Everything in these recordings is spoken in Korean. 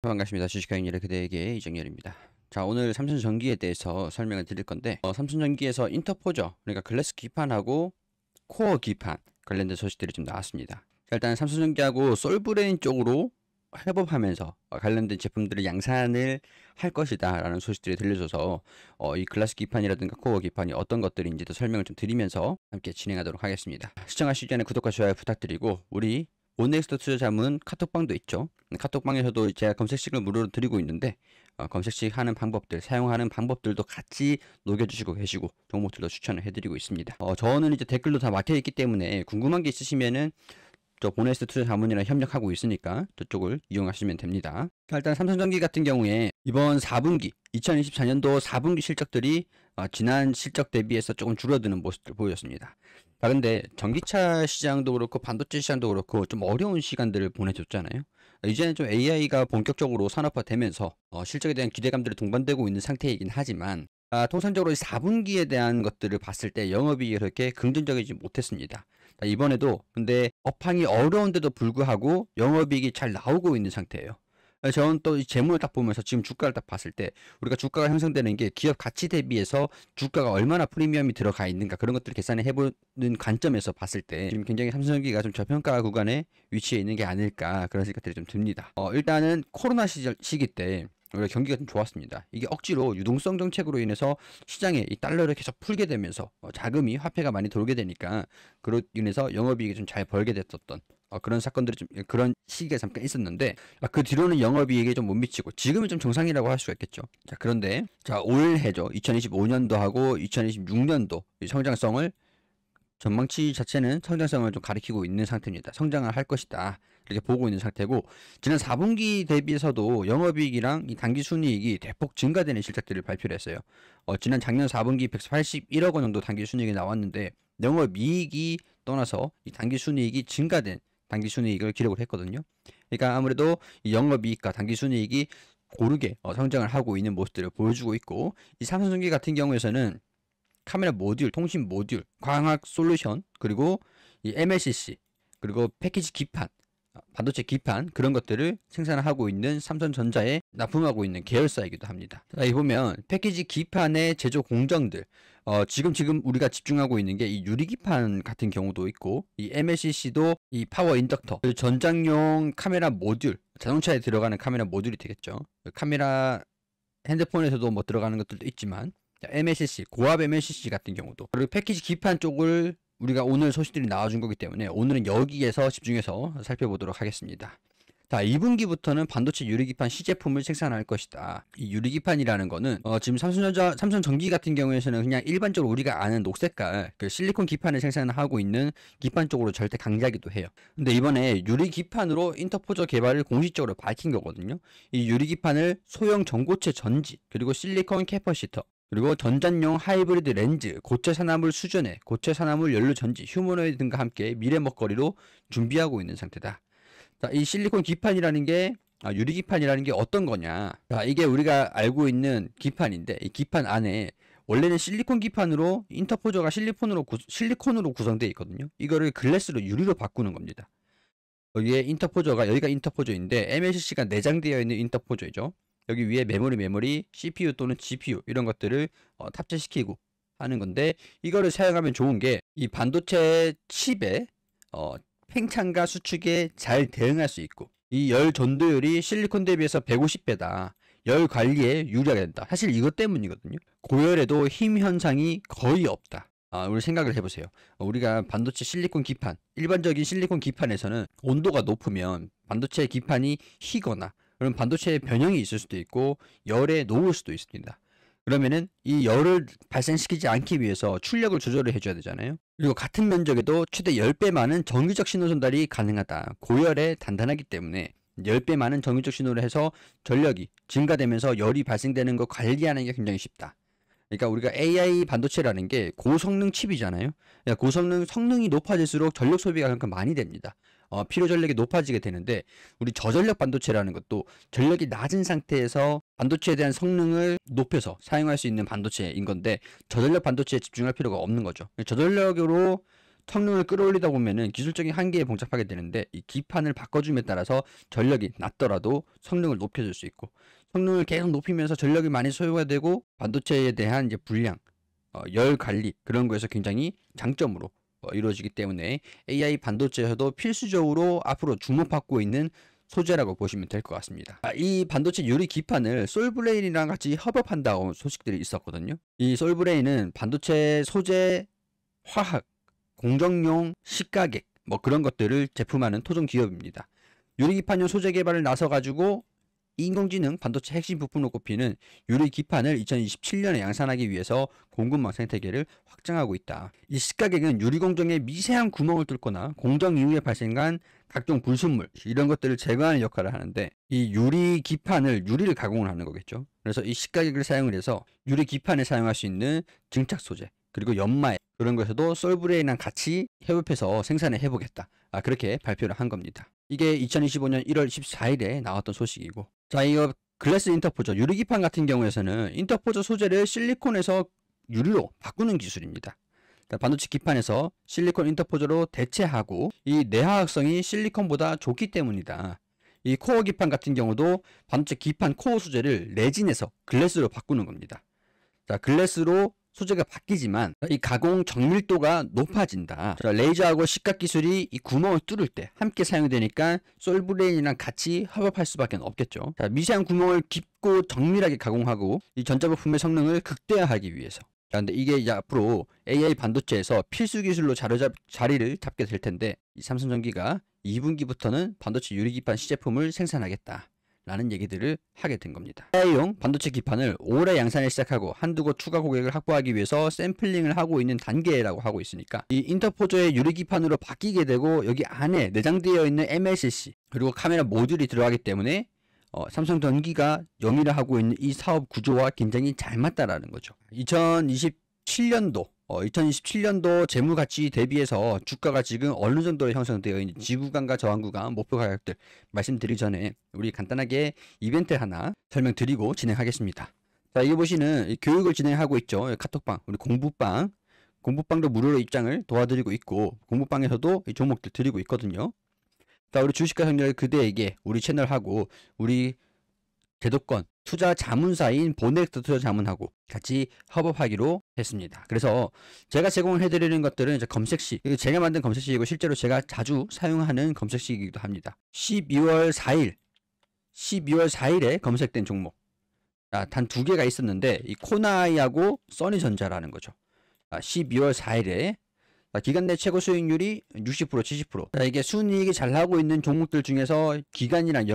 반갑습니다. 주식회원일의 그대에게 이정열입니다. 자, 오늘 삼성전기에 대해서 설명을 드릴 건데 삼성전기에서 인터포저, 그러니까 글래스 기판하고 코어 기판 관련된 소식들이 좀 나왔습니다. 자, 일단 삼성전기하고 솔브레인 쪽으로 협업하면서 관련된 제품들을 양산을 할 것이다 라는 소식들이 들려줘서 이 글라스 기판이라든가 코어 기판이 어떤 것들인지도 설명을 좀 드리면서 함께 진행하도록 하겠습니다. 시청하시기 전에 구독과 좋아요 부탁드리고, 우리 온넥스트 투자자문 카톡방도 있죠. 카톡방에서도 제가 검색식을 무료로 드리고 있는데 검색식 하는 방법들, 사용하는 방법들도 같이 녹여주시고 계시고 종목들도 추천을 해드리고 있습니다. 저는 이제 댓글도 다 막혀있기 때문에 궁금한 게 있으시면은 저 보네스트 투자자문이랑 협력하고 있으니까 저쪽을 이용하시면 됩니다. 일단 삼성전기 같은 경우에 이번 4분기 2024년도 4분기 실적들이 지난 실적 대비해서 조금 줄어드는 모습을 보였습니다. 근데 전기차 시장도 그렇고 반도체 시장도 그렇고 좀 어려운 시간들을 보내줬잖아요. 이제는 좀 AI가 본격적으로 산업화되면서 실적에 대한 기대감들이 동반되고 있는 상태이긴 하지만 통상적으로 4분기에 대한 것들을 봤을 때 영업이익이 그렇게 긍정적이지 못했습니다. 이번에도 근데 업황이 어려운데도 불구하고 영업이익이 잘 나오고 있는 상태예요. 저는 또 이 재물을 딱 보면서 지금 주가를 딱 봤을 때 우리가 주가가 형성되는 게 기업 가치 대비해서 주가가 얼마나 프리미엄이 들어가 있는가, 그런 것들을 계산을 해보는 관점에서 봤을 때 지금 굉장히 삼성전기가 좀 저평가 구간에 위치해 있는 게 아닐까, 그런 생각들이 좀 듭니다. 일단은 코로나 시기 때 우리가 경기가 좀 좋았습니다. 이게 억지로 유동성 정책으로 인해서 시장에 이 달러를 계속 풀게 되면서 자금이 화폐가 많이 돌게 되니까 그로 인해서 영업이익이 좀 잘 벌게 됐었던 그런 사건들이 좀 그런 시기가 잠깐 있었는데 그 뒤로는 영업이익에 좀 못 미치고 지금은 좀 정상이라고 할 수가 있겠죠. 자, 그런데 올해죠. 2025년도하고 2026년도 성장성을, 전망치 자체는 성장성을 좀 가리키고 있는 상태입니다. 성장을 할 것이다, 이렇게 보고 있는 상태고, 지난 4분기 대비해서도 영업이익이랑 이 당기순이익이 대폭 증가되는 실적들을 발표를 했어요. 지난 작년 4분기 181억 원 정도 당기순이익이 나왔는데 영업이익이 떠나서 이 당기순이익이 증가된 당기순이익을 기록을 했거든요. 그러니까 아무래도 이 영업이익과 당기순이익이 고르게 성장을 하고 있는 모습들을 보여주고 있고, 이 삼성전기 같은 경우에서는 카메라 모듈, 통신 모듈, 광학 솔루션, 그리고 이 MLCC, 그리고 패키지 기판, 반도체 기판, 그런 것들을 생산하고 있는 삼성전자에 납품하고 있는 계열사이기도 합니다. 자, 여기 보면 패키지 기판의 제조 공정들, 지금 우리가 집중하고 있는 게 이 유리기판 같은 경우도 있고, 이 MLCC도 이 파워 인덕터, 전장용 카메라 모듈, 자동차에 들어가는 카메라 모듈이 되겠죠. 카메라 핸드폰에서도 뭐 들어가는 것들도 있지만 MLCC, 고압 MLCC 같은 경우도, 그리고 패키지 기판 쪽을 우리가 오늘 소식들이 나와준 거기 때문에 오늘은 여기에서 집중해서 살펴보도록 하겠습니다. 자, 2분기부터는 반도체 유리기판 시제품을 생산할 것이다. 이 유리기판이라는 거는 지금 삼성전기 같은 경우에는 그냥 일반적으로 우리가 아는 녹색깔 그 실리콘 기판을 생산하고 있는 기판 쪽으로 절대 강제하기도 해요. 근데 이번에 유리기판으로 인터포저 개발을 공식적으로 밝힌 거거든요. 이 유리기판을 소형 전고체 전지, 그리고 실리콘 캐퍼시터, 그리고 전자용 하이브리드 렌즈, 고체 산화물 수전해, 고체 산화물 연료 전지, 휴머노이드 등과 함께 미래 먹거리로 준비하고 있는 상태다. 자, 이 실리콘 기판이라는 게, 유리 기판이라는 게 어떤 거냐. 자, 이게 우리가 알고 있는 기판인데, 이 기판 안에 원래는 실리콘 기판으로 인터포저가 실리콘으로 구성되어 있거든요. 이거를 글래스로, 유리로 바꾸는 겁니다. 여기가 인터포저인데 MLCC가 내장되어 있는 인터포저이죠. 여기 위에 메모리, CPU 또는 GPU 이런 것들을 탑재시키고 하는 건데, 이거를 사용하면 좋은 게 이 반도체 칩에 팽창과 수축에 잘 대응할 수 있고, 이 열 전도율이 실리콘 대비해서 150배다. 열 관리에 유리하게 된다. 사실 이것 때문이거든요. 고열에도 힘 현상이 거의 없다. 우리 생각을 해보세요. 우리가 반도체 실리콘 기판, 일반적인 실리콘 기판에서는 온도가 높으면 반도체 기판이 휘거나 그럼 반도체에 변형이 있을 수도 있고 열에 녹을 수도 있습니다. 그러면은 이 열을 발생시키지 않기 위해서 출력을 조절을 해줘야 되잖아요. 그리고 같은 면적에도 최대 10배 많은 정기적 신호 전달이 가능하다. 고열에 단단하기 때문에 10배 많은 정기적 신호를 해서 전력이 증가되면서 열이 발생되는 거 관리하는 게 굉장히 쉽다. 그러니까 우리가 AI 반도체라는 게 고성능 칩이잖아요. 그러니까 성능이 높아질수록 전력 소비가 그만큼 많이 됩니다. 필요 전력이 높아지게 되는데, 우리 저전력 반도체라는 것도 전력이 낮은 상태에서 반도체에 대한 성능을 높여서 사용할 수 있는 반도체인 건데, 저전력 반도체에 집중할 필요가 없는 거죠. 성능을 끌어올리다 보면은 기술적인 한계에 봉착하게 되는데, 이 기판을 바꿔줌에 따라서 전력이 낮더라도 성능을 높여줄 수 있고, 성능을 계속 높이면서 전력이 많이 소요가 되고 반도체에 대한 이제 불량, 열 관리 그런 거에서 굉장히 장점으로 이루어지기 때문에 AI 반도체에서도 필수적으로 앞으로 주목받고 있는 소재라고 보시면 될 것 같습니다. 이 반도체 유리 기판을 솔브레인이랑 같이 협업한다고 소식들이 있었거든요. 이 솔브레인은 반도체 소재, 화학, 공정용, 식가격 뭐 그런 것들을 제품하는 토종 기업입니다. 유리 기판용 소재 개발을 나서가지고 인공지능 반도체 핵심 부품으로 꼽히는 유리 기판을 2027년에 양산하기 위해서 공급망 생태계를 확장하고 있다. 이 식가격은 유리 공정에 미세한 구멍을 뚫거나 공정 이후에 발생한 각종 불순물 이런 것들을 제거하는 역할을 하는데, 이 유리 기판을 유리를 가공을 하는 거겠죠. 그래서 이 식가격을 사용을 해서 유리 기판에 사용할 수 있는 증착 소재 그리고 연마에 그런 것에도 솔브레인이랑 같이 협업해서 생산을 해보겠다. 그렇게 발표를 한 겁니다. 이게 2025년 1월 14일에 나왔던 소식이고, 자, 이거 글래스 인터포저 유리기판 같은 경우에서는 인터포저 소재를 실리콘에서 유리로 바꾸는 기술입니다. 그러니까 반도체 기판에서 실리콘 인터포저로 대체하고, 이 내화학성이 실리콘보다 좋기 때문이다. 이 코어 기판 같은 경우도 반도체 기판 코어 소재를 레진에서 글래스로 바꾸는 겁니다. 자, 글래스로 소재가 바뀌지만 이 가공 정밀도가 높아진다. 자, 레이저하고 식각 기술이 이 구멍을 뚫을 때 함께 사용되니까 솔브레인이랑 같이 협업할 수밖에 없겠죠. 자, 미세한 구멍을 깊고 정밀하게 가공하고 이 전자부품의 성능을 극대화하기 위해서. 자, 근데 이게 이제 앞으로 AI 반도체에서 필수 기술로 자리를 잡게 될 텐데, 이 삼성전기가 2분기부터는 반도체 유리기판 시제품을 생산하겠다 라는 얘기들을 하게 된 겁니다. AI용 반도체 기판을 올해 양산을 시작하고 한두 곳 추가 고객을 확보하기 위해서 샘플링을 하고 있는 단계라고 하고 있으니까, 이 인터포저의 유리 기판으로 바뀌게 되고 여기 안에 내장되어 있는 MLCC 그리고 카메라 모듈이 들어가기 때문에 삼성전기가 영위를 하고 있는 이 사업 구조와 굉장히 잘 맞다라는 거죠. 2027년도 재무가치 대비해서 주가가 지금 어느 정도로 형성되어 있는 지구간과 저항구간 목표 가격들 말씀드리기 전에 우리 간단하게 이벤트 하나 설명드리고 진행하겠습니다. 자, 여기 보시는 교육을 진행하고 있죠. 카톡방, 우리 공부방도 무료로 입장을 도와드리고 있고, 공부방에서도 이 종목들 드리고 있거든요. 자, 우리 주식과 성렬 그대에게 우리 채널하고 우리 제도권 투자 자문사인 보넥트 투자 자문하고 같이 협업하기로 했습니다. 그래서 제가 제공을 해드리는 것들은 이제 검색식, 제가 만든 검색식이고 실제로 제가 자주 사용하는 검색식이기도 합니다. 12월 4일에 검색된 종목, 단 2개가 있었는데 이 코나아이하고 써니전자라는 거죠. 12월 4일에 기간 내 최고 수익률이 60%, 70%. 자, 이게 순이익이 잘 나오고 있는 종목들 중에서 기간이랑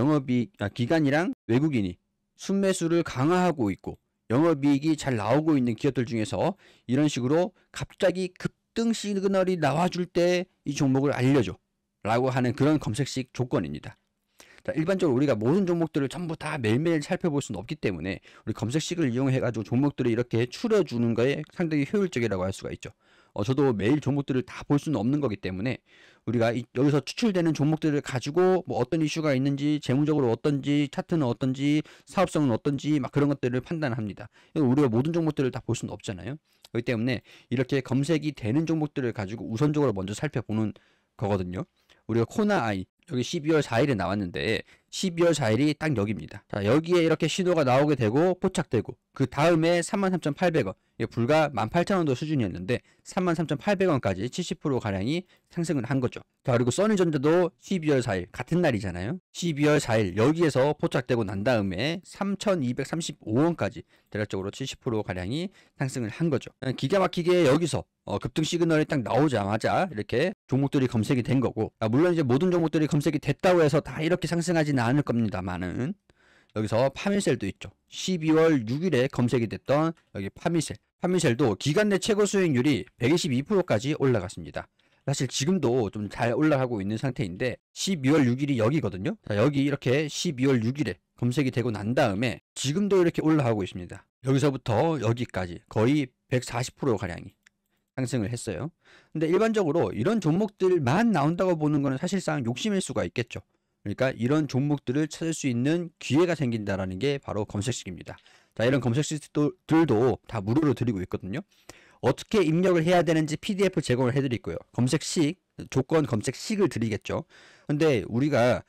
외국인이 순매수를 강화하고 있고 영업이익이 잘 나오고 있는 기업들 중에서 이런 식으로 갑자기 급등 시그널이 나와줄 때 이 종목을 알려줘 라고 하는 그런 검색식 조건입니다. 자, 일반적으로 우리가 모든 종목들을 전부 다 매일매일 살펴볼 수는 없기 때문에 우리 검색식을 이용해 가지고 종목들을 이렇게 추려주는 거에 상당히 효율적이라고 할 수가 있죠. 저도 매일 종목들을 다 볼 수는 없는 거기 때문에 우리가 여기서 추출되는 종목들을 가지고 뭐 어떤 이슈가 있는지, 재무적으로 어떤지, 차트는 어떤지, 사업성은 어떤지 막 그런 것들을 판단합니다. 우리가 모든 종목들을 다 볼 수는 없잖아요. 그렇기 때문에 이렇게 검색이 되는 종목들을 가지고 우선적으로 먼저 살펴보는 거거든요. 우리가 코나아이 여기 12월 4일에 나왔는데 12월 4일이 딱 여기입니다. 자, 여기에 이렇게 신호가 나오게 되고 포착되고 그 다음에 33,800원, 이게 불과 18,000원도 수준이었는데 33,800원까지 70% 가량이 상승을 한 거죠. 자, 그리고 써니전자도 12월 4일 같은 날이잖아요. 12월 4일 여기에서 포착되고 난 다음에 3,235원까지 대략적으로 70% 가량이 상승을 한 거죠. 기가 막히게 여기서 급등 시그널이 딱 나오자마자 이렇게 종목들이 검색이 된 거고, 물론 이제 모든 종목들이 검색이 됐다고 해서 다 이렇게 상승하지는 않을 겁니다만은 여기서 파밀셀도 있죠. 12월 6일에 검색이 됐던 여기 파밀셀도 기간 내 최고 수익률이 122%까지 올라갔습니다. 사실 지금도 좀 잘 올라가고 있는 상태인데 12월 6일이 여기거든요. 자, 여기 이렇게 12월 6일에 검색이 되고 난 다음에 지금도 이렇게 올라가고 있습니다. 여기서부터 여기까지 거의 140% 가량이 상승을 했어요. 근데 일반적으로 이런 종목들만 나온다고 보는 거는 사실상 욕심일 수가 있겠죠. 그러니까 이런 종목들을 찾을 수 있는 기회가 생긴다라는 게 바로 검색식입니다. 자, 이런 검색식들도 다 무료로 드리고 있거든요. 어떻게 입력을 해야 되는지 PDF 제공을 해드리고요. 검색식, 조건 검색식을 드리겠죠. 근데 우리가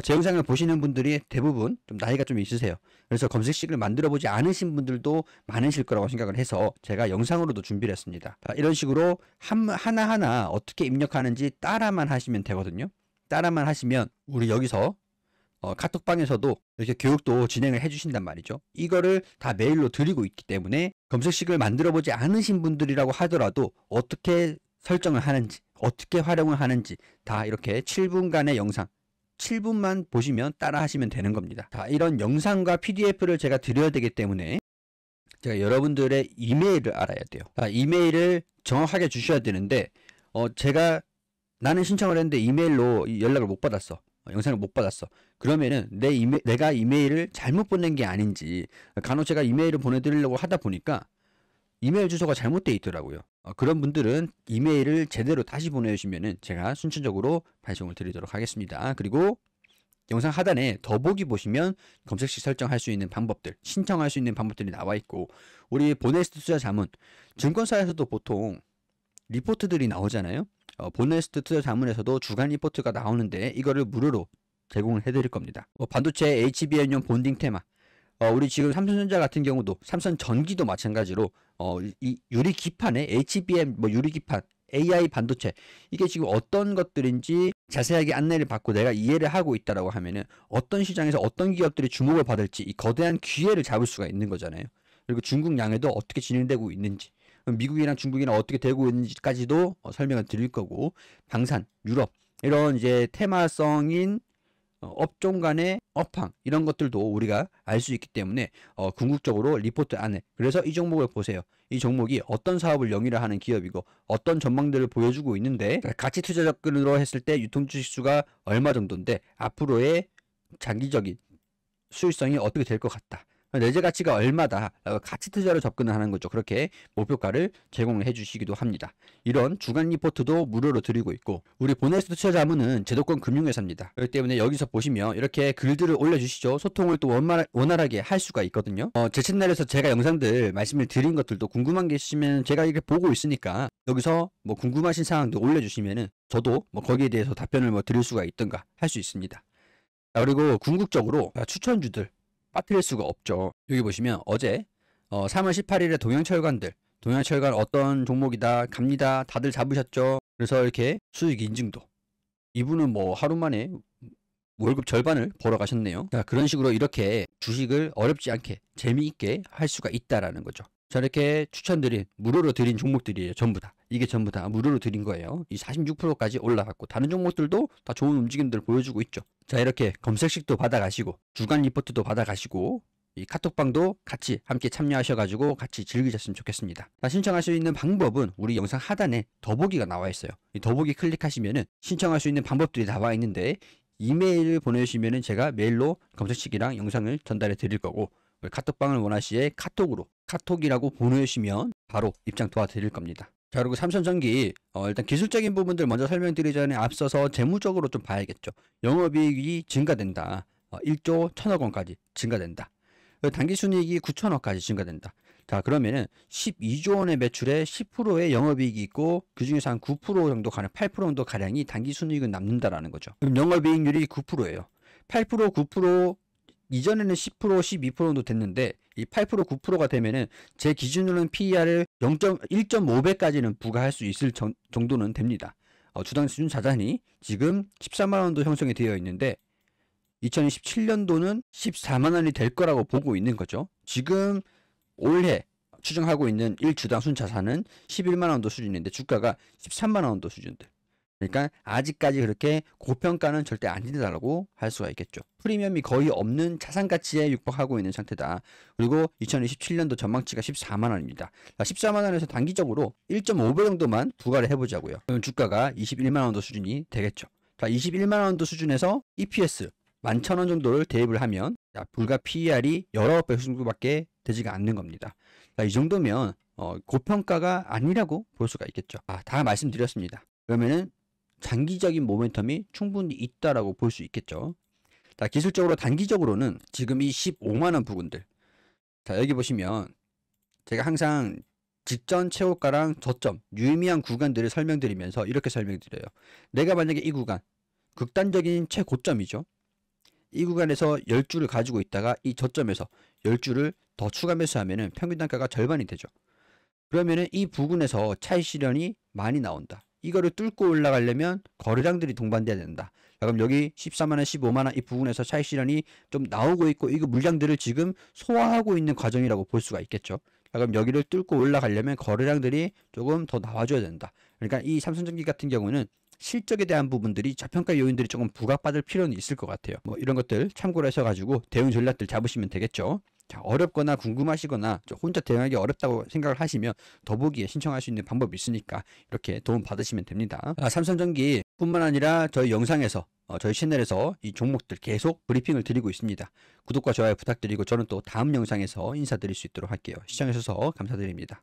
제 영상을 보시는 분들이 대부분 좀 나이가 좀 있으세요. 그래서 검색식을 만들어 보지 않으신 분들도 많으실 거라고 생각을 해서 제가 영상으로도 준비를 했습니다. 이런 식으로 하나하나 어떻게 입력하는지 따라만 하시면 되거든요. 따라만 하시면 우리 여기서 카톡방에서도 이렇게 교육도 진행을 해주신단 말이죠. 이거를 다 메일로 드리고 있기 때문에 검색식을 만들어 보지 않으신 분들이라고 하더라도 어떻게 설정을 하는지, 어떻게 활용을 하는지 다 이렇게 7분간의 영상, 7분만 보시면 따라 하시면 되는 겁니다. 자, 이런 영상과 PDF를 제가 드려야 되기 때문에 제가 여러분들의 이메일을 알아야 돼요. 자, 이메일을 정확하게 주셔야 되는데 제가 나는 신청을 했는데 이메일로 연락을 못 받았어. 영상을 못 받았어. 그러면은 내가 이메일을 잘못 보낸 게 아닌지, 간혹 제가 이메일을 보내드리려고 하다 보니까 이메일 주소가 잘못되어 있더라고요. 그런 분들은 이메일을 제대로 다시 보내주시면은 제가 순차적으로 발송을 드리도록 하겠습니다. 그리고 영상 하단에 더보기 보시면 검색식 설정할 수 있는 방법들, 신청할 수 있는 방법들이 나와 있고, 우리 보네스트 투자 자문, 증권사에서도 보통 리포트들이 나오잖아요. 보네스트 투자 자문에서도 주간 리포트가 나오는데 이거를 무료로 제공을 해드릴 겁니다. 반도체 HBM용 본딩 테마, 우리 지금 삼성전자 같은 경우도 삼성전기도 마찬가지로 이 유리 기판에 HBM 유리 기판, AI 반도체, 이게 지금 어떤 것들인지 자세하게 안내를 받고 내가 이해를 하고 있다라고 하면은 어떤 시장에서 어떤 기업들이 주목을 받을지 이 거대한 기회를 잡을 수가 있는 거잖아요. 그리고 중국 양에도 어떻게 진행되고 있는지, 미국이랑 중국이랑 어떻게 되고 있는지까지도 설명을 드릴 거고, 방산, 유럽, 이런 이제 테마성인 업종 간의 업황, 이런 것들도 우리가 알 수 있기 때문에 궁극적으로 리포트 안에, 그래서 이 종목을 보세요. 이 종목이 어떤 사업을 영위를 하는 기업이고 어떤 전망들을 보여주고 있는데, 가치 투자 접근으로 했을 때 유통 주식수가 얼마 정도인데 앞으로의 장기적인 수익성이 어떻게 될 것 같다, 내재 가치가 얼마다, 가치 투자로 접근을 하는 거죠. 그렇게 목표가를 제공을 해주시기도 합니다. 이런 주간 리포트도 무료로 드리고 있고, 우리 보네스트 투자 자문은 제도권 금융회사입니다. 그렇기 때문에 여기서 보시면 이렇게 글들을 올려주시죠. 소통을 또 원활하게 할 수가 있거든요. 제 채널에서 제가 영상들 말씀을 드린 것들도 궁금한 게 있으면 제가 이렇게 보고 있으니까 여기서 궁금하신 사항도 올려주시면은 저도 거기에 대해서 답변을 드릴 수가 있던가 할 수 있습니다. 그리고 궁극적으로 추천주들 빠뜨릴 수가 없죠. 여기 보시면 어제 3월 18일에 동양철관 어떤 종목이다 갑니다, 다들 잡으셨죠. 그래서 이렇게 수익 인증도, 이분은 하루 만에 월급 절반을 벌어 가셨네요. 자, 그런 식으로 이렇게 주식을 어렵지 않게 재미있게 할 수가 있다라는 거죠. 자, 이렇게 추천드린, 무료로 드린 종목들이에요. 전부 다. 이게 전부 다 무료로 드린 거예요. 이 46%까지 올라갔고, 다른 종목들도 다 좋은 움직임들을 보여주고 있죠. 자, 이렇게 검색식도 받아가시고, 주간 리포트도 받아가시고, 이 카톡방도 같이 함께 참여하셔가지고 같이 즐기셨으면 좋겠습니다. 자, 신청할 수 있는 방법은 우리 영상 하단에 더보기가 나와 있어요. 이 더보기 클릭하시면은 신청할 수 있는 방법들이 나와 있는데, 이메일을 보내주시면은 제가 메일로 검색식이랑 영상을 전달해 드릴 거고, 카톡방을 원하시에 카톡이라고 보내주시면 바로 입장 도와드릴 겁니다. 자, 그리고 삼성전기 일단 기술적인 부분들 먼저 설명드리기 전에 앞서서 재무적으로 좀 봐야겠죠. 영업이익이 증가된다. 1조 1천억 원까지 증가된다. 당기순이익이 9천억까지 증가된다. 자, 그러면은 12조 원의 매출에 10%의 영업이익이 있고, 그 중에서 한 9% 정도 가량, 8% 정도 가량이 당기순이익은 남는다라는 거죠. 그럼 영업이익률이 9%예요. 8%, 9%, 이전에는 10%, 12% 정도 됐는데 이 8%, 9%가 되면은 제 기준으로는 PER을 1.5배까지는 부과할 수 있을 정도는 됩니다. 주당 수준 자산이 지금 13만 원도 형성이 되어 있는데 2027년도는 14만 원이 될 거라고 보고 있는 거죠. 지금 올해 추정하고 있는 1주당 순자산은 11만 원도 수준인데 주가가 13만 원도 수준들. 그러니까 아직까지 그렇게 고평가는 절대 아니다라고 할 수가 있겠죠. 프리미엄이 거의 없는 자산 가치에 육박하고 있는 상태다. 그리고 2027년도 전망치가 14만 원입니다. 14만 원에서 단기적으로 1.5배 정도만 부과를 해보자고요. 그럼 주가가 21만 원도 수준이 되겠죠. 자, 21만 원도 수준에서 EPS 11,000원 정도를 대입을 하면 불과 PER이 19배 정도밖에 되지가 않는 겁니다. 자, 이 정도면 고평가가 아니라고 볼 수가 있겠죠. 다 말씀드렸습니다. 그러면은 장기적인 모멘텀이 충분히 있다라고 볼 수 있겠죠. 자, 기술적으로 단기적으로는 지금 이 15만 원 부근들. 자, 여기 보시면 제가 항상 직전 최고가랑 저점, 유의미한 구간들을 설명드리면서 이렇게 설명드려요. 내가 만약에 이 구간, 극단적인 최고점이죠. 이 구간에서 10주를 가지고 있다가 이 저점에서 10주를 더 추가 매수하면은 평균 단가가 절반이 되죠. 그러면은 이 부근에서 차익 실현이 많이 나온다. 이거를 뚫고 올라가려면 거래량들이 동반돼야 된다. 자, 그럼 여기 14만원, 15만원 이 부분에서 차익 실현이 좀 나오고 있고 이거 물량들을 지금 소화하고 있는 과정이라고 볼 수가 있겠죠. 자, 그럼 여기를 뚫고 올라가려면 거래량들이 조금 더 나와줘야 된다. 그러니까 이 삼성전기 같은 경우는 실적에 대한 부분들이 저평가 요인들이 조금 부각받을 필요는 있을 것 같아요. 뭐 이런 것들 참고를 하셔가지고 대응 전략들 잡으시면 되겠죠. 자, 어렵거나 궁금하시거나 혼자 대응하기 어렵다고 생각을 하시면 더보기에 신청할 수 있는 방법이 있으니까 이렇게 도움 받으시면 됩니다. 삼성전기 뿐만 아니라 저희 영상에서 저희 채널에서 이 종목들 계속 브리핑을 드리고 있습니다. 구독과 좋아요 부탁드리고 저는 또 다음 영상에서 인사드릴 수 있도록 할게요. 시청해주셔서 감사드립니다.